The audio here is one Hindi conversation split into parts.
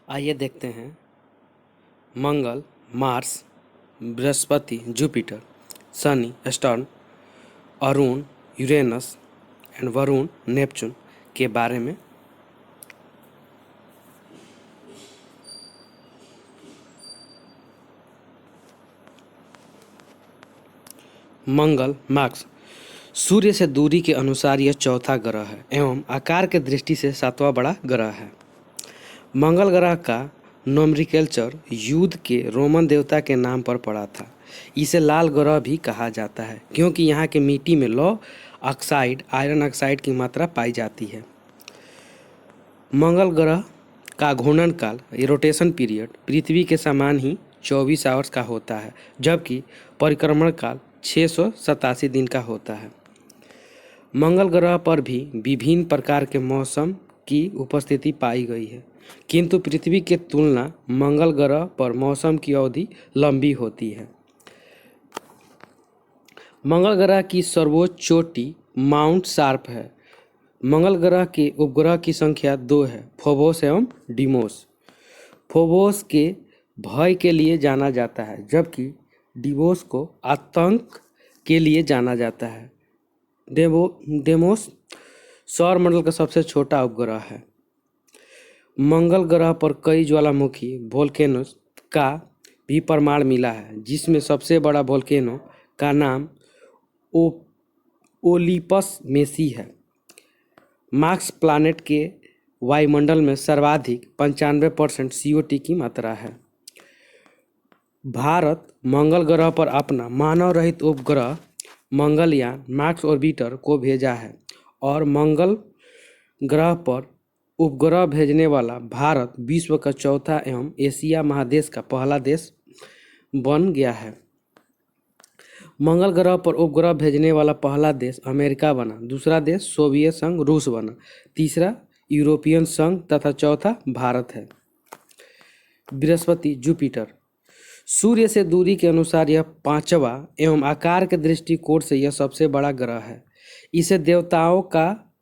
आइए देखते हैं Mangal, Mars, Brihaspati, Jupiter, Shani, Saturn, Arun, Uranus and Varun, Neptune के बारे में। मंगल मार्स सूर्य से दूरी के अनुसार यह चौथा ग्रह है एवं आकार के दृष्टि से सातवां बड़ा ग्रह है। मंगल ग्रह का नोमेनक्लेचर युद्ध के रोमन देवता के नाम पर पड़ा था। इसे लाल ग्रह भी कहा जाता है क्योंकि यहाँ के मिट्टी में लौह ऑक्साइड, आयरन ऑक्साइड की मात्रा पाई जाती है। मंगल ग्रह का घूर्णन काल, रोटेशन पीरियड, पृथ्वी के समान ही 24 आवर्स का होता है, जबकि परिक्रमण काल 687 दिन का होता है। मंगल ग्रह पर भी विभिन्न प्रकार के मौसम की उपस्थिति पाई गई है, किंतु पृथ्वी के तुलना मंगल ग्रह पर मौसम की अवधि लंबी होती है। मंगल ग्रह की सर्वोच्च चोटी माउंट शार्प है। मंगल ग्रह के उपग्रह की संख्या 2 है, फोबोस एवं डिमोस। फोबोस के भय के लिए जाना जाता है, जबकि डिमोस को आतंक के लिए जाना जाता है। डेमोस सौरमंडल का सबसे छोटा उपग्रह है। मंगल ग्रह पर कई ज्वालामुखी वोल्केनोस का भी प्रमाण मिला है, जिसमें सबसे बड़ा वोल्केनो का नाम ओलिपस मेसी है। मार्स प्लैनेट के वायुमंडल में सर्वाधिक 95% CO2 की मात्रा है। भारत मंगल ग्रह पर अपना मानव रहित उपग्रह मंगलयान मार्स ऑर्बिटर को भेजा है और मंगल ग्रह पर उपग्रह भेजने वाला भारत विश्व का चौथा एवं एशिया महादेश का पहला देश बन गया है। मंगल ग्रह पर उपग्रह भेजने वाला पहला देश अमेरिका बना, दूसरा देश सोवियत संघ रूस बना, तीसरा यूरोपियन संघ तथा चौथा भारत है। बृहस्पति जुपिटर सूर्य से दूरी के अनुसार यह पांचवा एवं आकार के दृष्टिकोण से यह सबसे बड़ा ग्रह है। इसे देवताओं का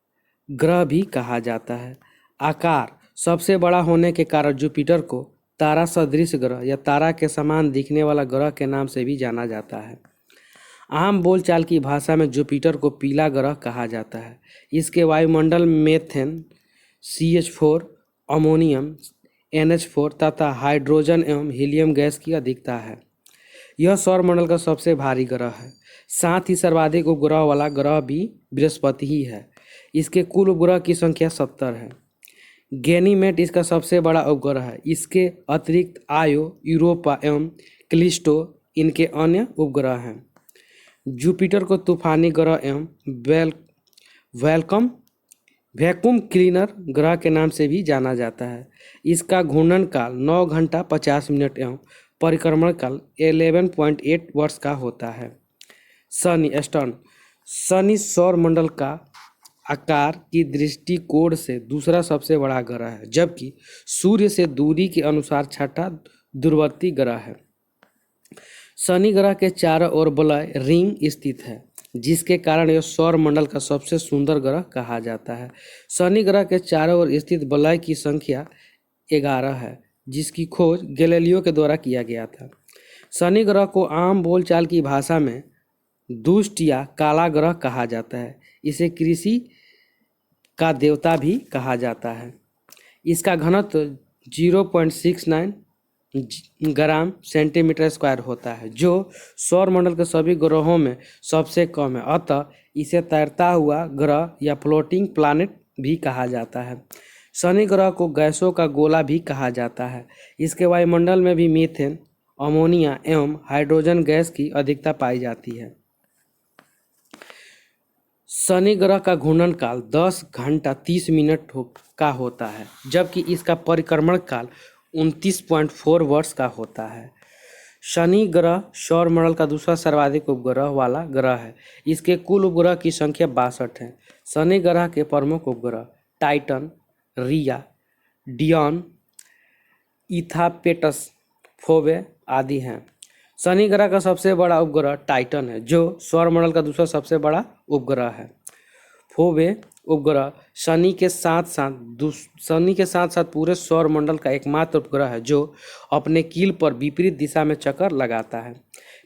ग्रह भी कहा जाता है। आकार सबसे बड़ा होने के कारण जुपिटर को तारा सदृश ग्रह या तारा के समान दिखने वाला ग्रह के नाम से भी जाना जाता है। आम बोलचाल की भाषा में जुपिटर को पीला ग्रह कहा जाता है। इसके वायुमंडल मेथेन, CH4, अमोनियम, NH4 तथा हाइड्रोजन एवं हीलियम गैस की अधिकता है। यह सौरमंडल का सबसे भारी ग्रह है। साथ ही सर्वाधिक उपग्रह वाला ग्रह भी बृहस्पति ही है। इसके कुल उपग्रह की संख्या 70 है। गैनीमेड इसका सबसे बड़ा उपग्रह है। इसके अतिरिक्त आयो, यूरोपा एवं कैलिस्टो इनके अन्य उपग्रह हैं। जुपिटर को तूफानी ग्रह एवं वैक्यूम क्लीनर ग्रह के नाम से भी जाना जाता है। इसका घूर्णन काल 9 घंटा 50 मिनट एवं परिक्रमण काल 11.8 वर्ष का होता है। शनि सैटर्न शनि सौरमंडल का आकार की दृष्टिकोण से दूसरा सबसे बड़ा ग्रह है, जबकि सूर्य से दूरी के अनुसार छठा दूरवर्ती ग्रह है। शनि ग्रह के चारों ओर वलय रिंग स्थित है, जिसके कारण यह सौरमंडल का सबसे सुंदर ग्रह कहा जाता है। शनि ग्रह के चारों ओर स्थित वलय की संख्या 11 है, जिसकी खोज गैलीलियो के द्वारा किया गया था। शनि ग्रह को आम बोलचाल की भाषा में दुष्ट या काला ग्रह कहा जाता है। इसे कृषि का देवता भी कहा जाता है। इसका घनत्व 0.69 ग्राम सेंटीमीटर स्क्वायर होता है, जो सौरमंडल के सभी ग्रहों में सबसे कम है। अतः इसे तैरता हुआ ग्रह या फ्लोटिंग प्लैनेट भी कहा जाता है। शनि ग्रह को गैसों का गोला भी कहा जाता है। इसके वायुमंडल में भी मीथेन, अमोनिया एवं हाइड्रोजन गैस की अधिकता पाई जाती है। शनि ग्रह का घूर्णन काल 10 घंटा 30 मिनट का होता है, जबकि इसका परिक्रमण काल 29.4 वर्ष का होता है। शनि ग्रह सौरमंडल का दूसरा सर्वाधिक उपग्रह वाला ग्रह है। इसके कुल उपग्रह की संख्या 62 है। शनि ग्रह के प्रमुख उपग्रह टाइटन, रिया, डियॉन, इथापेटस, फोबे आदि हैं। शनि ग्रह का सबसे बड़ा उपग्रह टाइटन है, जो सौरमंडल का दूसरा सबसे बड़ा उपग्रह है। फोबे उपग्रह शनि के साथ साथ पूरे सौर मंडल का एकमात्र उपग्रह है जो अपने कील पर विपरीत दिशा में चक्कर लगाता है।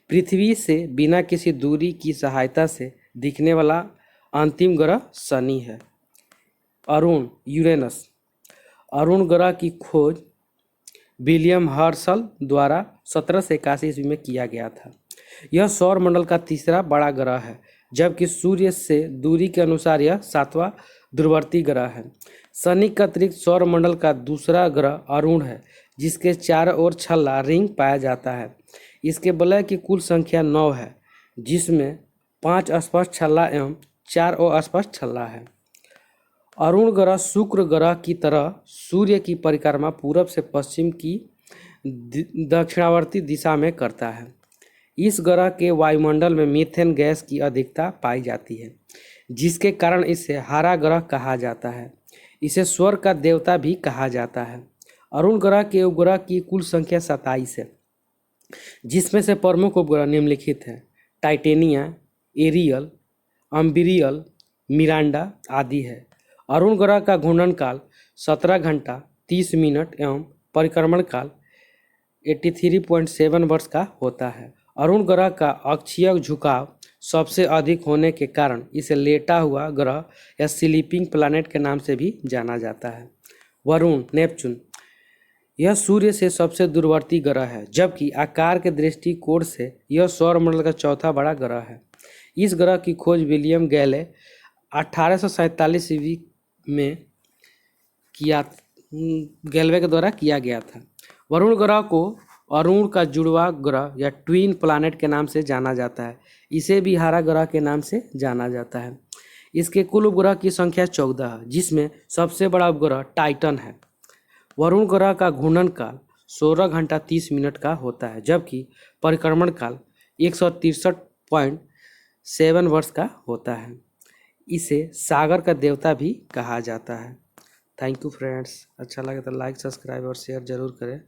पृथ्वी से बिना किसी दूरी की सहायता से दिखने वाला अंतिम ग्रह शनि है। अरुण यूरेनस। अरुण ग्रह की खोज विलियम हर्शल द्वारा 1781 ईस्वी में किया गया था। यह सौर मंडल का तीसरा बड़ा ग्रह है, जबकि सूर्य से दूरी के अनुसार यह 7वां दूरवर्ती ग्रह है। शनि के अतिरिक्त सौर मंडल का दूसरा ग्रह अरुण है, जिसके चारों ओर छल्ला रिंग पाया जाता है। इसके वलय की कुल संख्या 9 है, जिसमें 5 स्पष्ट छल्ला एवं 4 अस्पष्ट छल्ला है। अरुण ग्रह शुक्र ग्रह की तरह सूर्य की परिक्रमा पूरब से पश्चिम की दक्षिणावर्ती दिशा में करता है। इस ग्रह के वायुमंडल में मीथेन गैस की अधिकता पाई जाती है, जिसके कारण इसे हरा ग्रह कहा जाता है। इसे स्वर्ग का देवता भी कहा जाता है। अरुण ग्रह के उपग्रह की कुल संख्या 27 है, जिसमें से प्रमुख उपग्रह निम्नलिखित हैं: टाइटेनिया, एरियल, अम्बिरियल, मिरांडा आदि है। अरुण ग्रह का घूर्णन काल 17 घंटा 30 मिनट एवं परिक्रमण काल 83.7 वर्ष का होता है। अरुण ग्रह का अक्षीय झुकाव सबसे अधिक होने के कारण इसे लेटा हुआ ग्रह या स्लीपिंग प्लैनेट के नाम से भी जाना जाता है। वरुण नेपच्यून। यह सूर्य से सबसे दूरवर्ती ग्रह है, जबकि आकार के दृष्टिकोण से यह सौरमंडल का चौथा बड़ा ग्रह है। इस ग्रह की खोज विलियम गैले 1847 ईस्वी में गैलवे के द्वारा किया गया था। वरुण ग्रह को अरुण का जुड़वा ग्रह या ट्विन प्लैनेट के नाम से जाना जाता है। इसे भी हरा ग्रह के नाम से जाना जाता है। इसके कुल उपग्रह की संख्या 14 है, जिसमें सबसे बड़ा उपग्रह टाइटन है। वरुण ग्रह का घूर्णन काल 16 घंटा 30 मिनट का होता है, जबकि परिक्रमण काल 163.7 वर्ष का होता है। इसे सागर का देवता भी कहा जाता है। Thank you friends. अच्छा लगे तो लाइक, सब्सक्राइब और शेयर जरूर करें।